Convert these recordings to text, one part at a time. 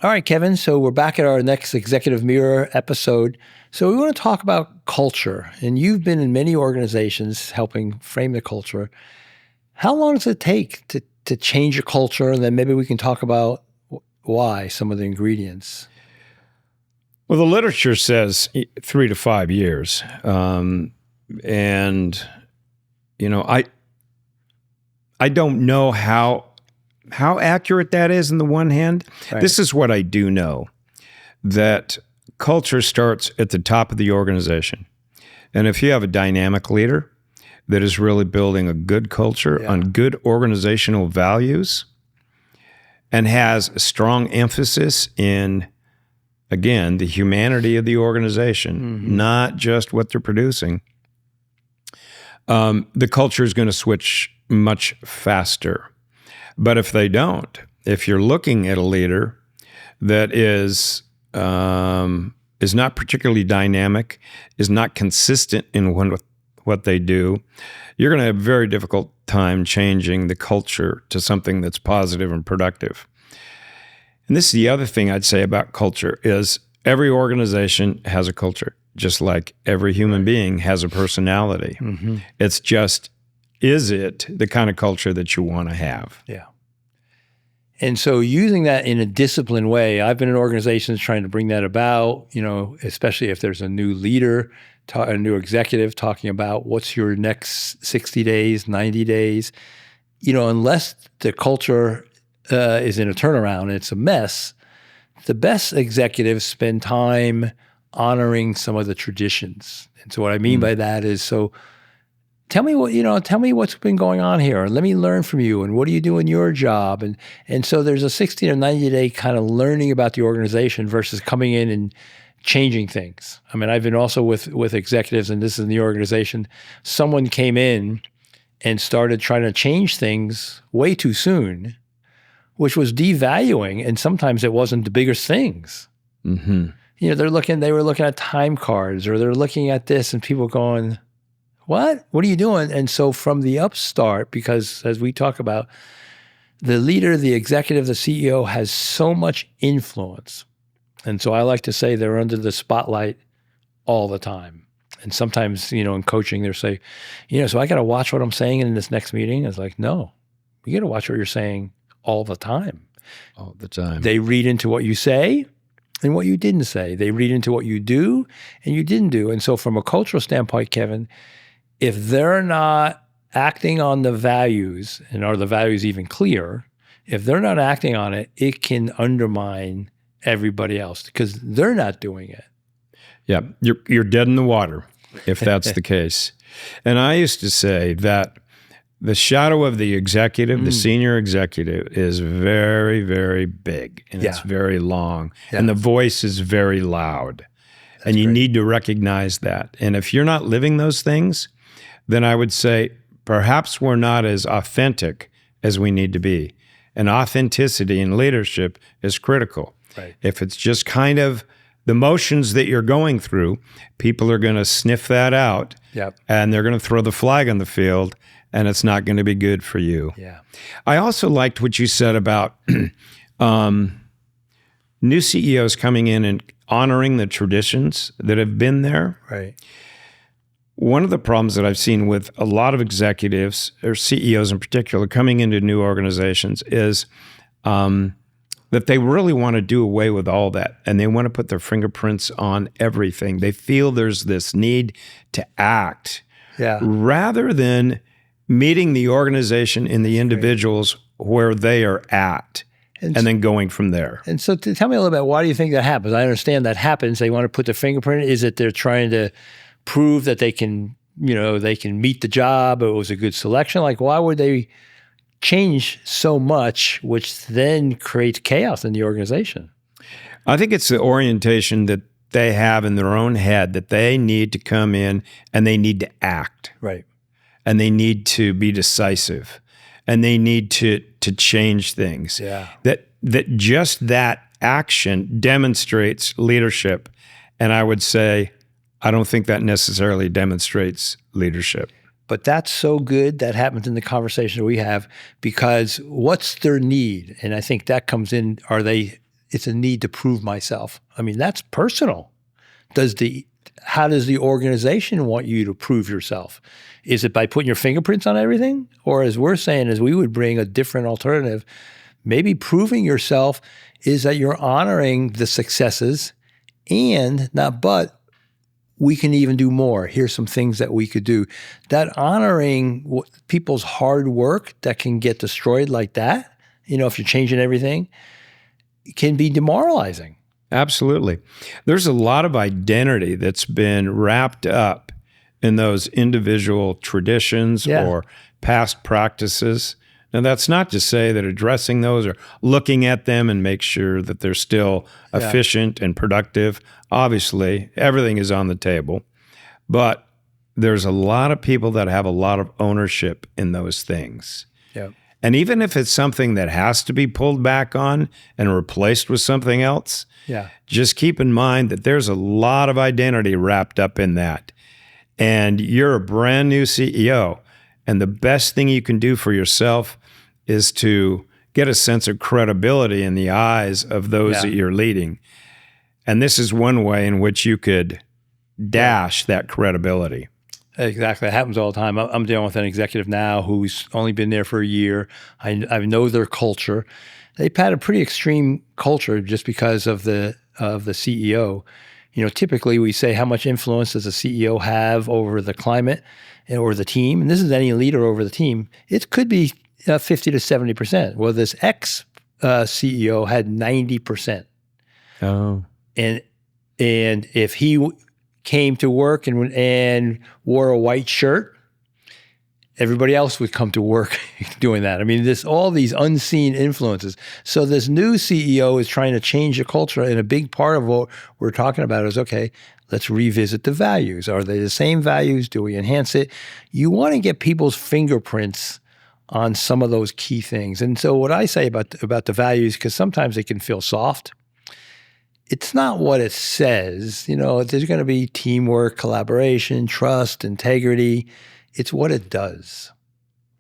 All right, Kevin. So we're back at our next Executive Mirror episode. So we want to talk about culture. And you've been in many organizations helping frame the culture. How long does it take to change a culture? And then maybe we can talk about why, some of the ingredients. Well, the literature says 3 to 5 years. And, you know, I don't know how accurate that is on the one hand. Right. This is what I do know, that culture starts at the top of the organization. And if you have a dynamic leader that is really building a good culture on good organizational values and has a strong emphasis in, again, the humanity of the organization, not just what they're producing, the culture is going to switch much faster. But if they don't, if you're looking at a leader that is not particularly dynamic, is not consistent in what they do, you're going to have a very difficult time changing the culture to something that's positive and productive. And this is the other thing I'd say about culture is every organization has a culture, just like every human being has a personality. It's just, is it the kind of culture that you want to have? Yeah. And so using that in a disciplined way, I've been in organizations trying to bring that about, you know, especially if there's a new leader, a new executive talking about what's your next 60 days, 90 days. You know, unless the culture is in a turnaround and it's a mess, the best executives spend time honoring some of the traditions. And so what I mean by that is, so tell me what's been going on here, and let me learn from you, and what do you do in your job? And so there's a 60 or 90 day kind of learning about the organization versus coming in and changing things. I mean, I've been also with executives, and this is in the organization, someone came in and started trying to change things way too soon, which was devaluing, and sometimes it wasn't the biggest things. You know, they were looking at time cards, or they're looking at this, and people going, what are you doing? And so from the upstart, because as we talk about, the leader, the executive, the CEO has so much influence. And so I like to say they're under the spotlight all the time. And sometimes, you know, in coaching, they'll say, you know, so I got to watch what I'm saying in this next meeting. It's like, no, you got to watch what you're saying all the time. All the time. They read into what you say and what you didn't say. They read into what you do and you didn't do. And so from a cultural standpoint, Kevin, if they're not acting on the values, and are the values even clear, if they're not acting on it, it can undermine everybody else because they're not doing it. Yeah, you're dead in the water if that's the case. And I used to say that the shadow of the executive, the senior executive, is very, very big, and it's very long, and the voice is very loud. And you need to recognize that. And if you're not living those things, then I would say perhaps we're not as authentic as we need to be. And authenticity in leadership is critical. Right. If it's just kind of the motions that you're going through, people are going to sniff that out, and they're going to throw the flag on the field, and it's not going to be good for you. Yeah. I also liked what you said about new CEOs coming in and honoring the traditions that have been there. Right. One of the problems that I've seen with a lot of executives, or CEOs in particular, coming into new organizations is that they really want to do away with all that, and they want to put their fingerprints on everything. They feel there's this need to act rather than meeting the organization and the individuals where they are at. And then going from there. And so tell me a little bit, why do you think that happens? I understand that happens. They want to put their fingerprint. Is it they're trying to prove that they can, you know, they can meet the job, or it was a good selection? Like, why would they change so much, which then creates chaos in the organization? I think it's the orientation that they have in their own head, that they need to come in and they need to act. Right. And they need to be decisive. And they need to change things. Yeah. That just that action demonstrates leadership. And I would say, I don't think that necessarily demonstrates leadership. But that's so good that happens in the conversation we have, because what's their need? And I think that comes in, are they it's a need to prove myself. I mean, that's personal. How does the organization want you to prove yourself? Is it by putting your fingerprints on everything? Or as we're saying, is we would bring a different alternative. Maybe proving yourself is that you're honoring the successes and we can even do more. Here's some things that we could do. That honoring people's hard work that can get destroyed like that, if you're changing everything, can be demoralizing. Absolutely. There's a lot of identity that's been wrapped up in those individual traditions or past practices. Now, that's not to say that addressing those or looking at them and make sure that they're still efficient and productive. Obviously, everything is on the table. But there's a lot of people that have a lot of ownership in those things. Yeah. And even if it's something that has to be pulled back on and replaced with something else, just keep in mind that there's a lot of identity wrapped up in that. And you're a brand new CEO. And the best thing you can do for yourself is to get a sense of credibility in the eyes of those that you're leading. And this is one way in which you could dash that credibility. Exactly. It happens all the time. I'm dealing with an executive now who's only been there for a year. I know their culture. They've had a pretty extreme culture just because of the CEO. Typically we say, how much influence does a CEO have over the climate or the team? And this is any leader over the team. It could be 50 to 70%. Well, this CEO had 90%. Oh. And if he came to work and wore a white shirt, everybody else would come to work doing that. I mean, all these unseen influences. So this new CEO is trying to change the culture, and a big part of what we're talking about is, okay, let's revisit the values. Are they the same values? Do we enhance it? You want to get people's fingerprints on some of those key things. And so what I say about the values, because sometimes they can feel soft, it's not what it says. There's going to be teamwork, collaboration, trust, integrity. It's what it does.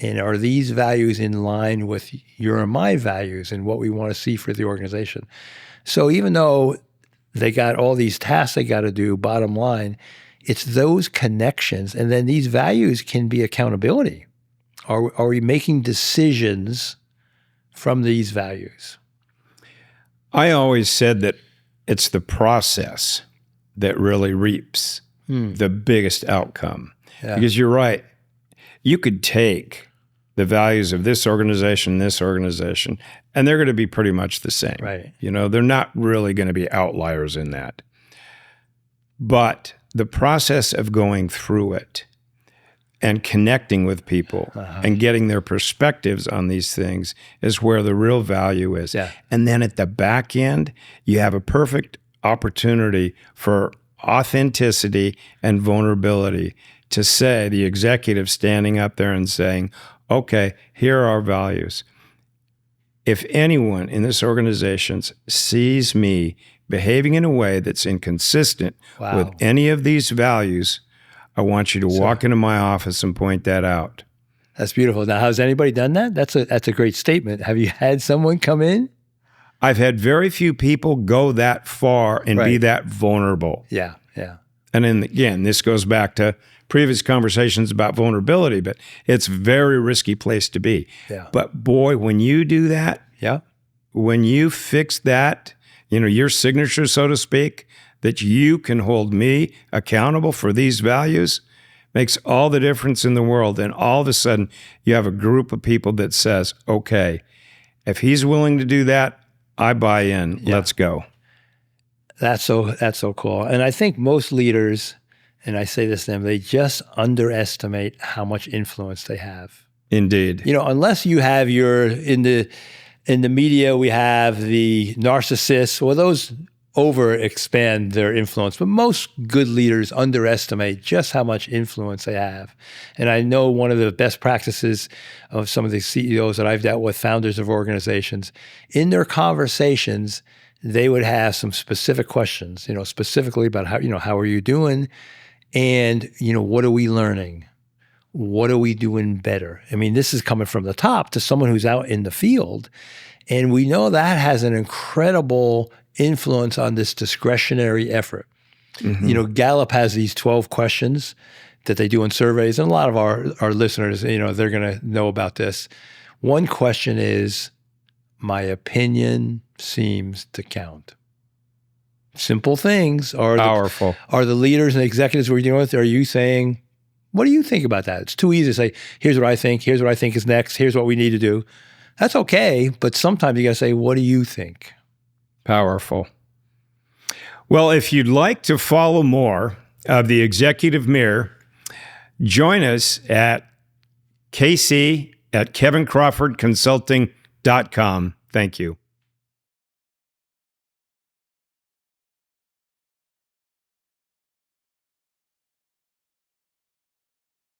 And are these values in line with your and my values and what we want to see for the organization? So even though they got all these tasks they got to do, bottom line, it's those connections. And then these values can be accountability. Are we making decisions from these values? I always said that it's the process that really reaps the biggest outcome. Yeah. Because you're right. You could take the values of this organization, and they're going to be pretty much the same. Right. They're not really going to be outliers in that. But the process of going through it and connecting with people and getting their perspectives on these things is where the real value is. Yeah. And then at the back end, you have a perfect opportunity for authenticity and vulnerability to say, the executive standing up there and saying, okay, here are our values. If anyone in this organization sees me behaving in a way that's inconsistent with any of these values, I want you to walk into my office and point that out. That's beautiful. Now, has anybody done that? That's a great statement. Have you had someone come in? I've had very few people go that far and be that vulnerable. Yeah, yeah. And then again, this goes back to previous conversations about vulnerability, but it's a very risky place to be. Yeah. But boy, when you do that, when you fix that, your signature, so to speak, that you can hold me accountable for these values, makes all the difference in the world. And all of a sudden, you have a group of people that says, okay, if he's willing to do that, I buy in. Yeah. Let's go. That's so cool. And I think most leaders, and I say this to them, they just underestimate how much influence they have. Indeed. Unless you have in the media, we have the narcissists, well, those over-expand their influence. But most good leaders underestimate just how much influence they have. And I know one of the best practices of some of the CEOs that I've dealt with, founders of organizations, in their conversations, they would have some specific questions, specifically about how are you doing? And, what are we learning? What are we doing better? I mean, this is coming from the top to someone who's out in the field. And we know that has an incredible influence on this discretionary effort. Mm-hmm. You know, Gallup has these 12 questions that they do in surveys, and a lot of our listeners, you know, they're going to know about this. One question is, my opinion seems to count. Simple things. Powerful. Are the leaders and executives we're dealing with, are you saying, what do you think about that? It's too easy to say, here's what I think is next, here's what we need to do. That's okay, but sometimes you got to say, what do you think? Powerful. Well, if you'd like to follow more of the Executive Mirror, join us at KC@KevinCrawfordConsulting.com. Thank you.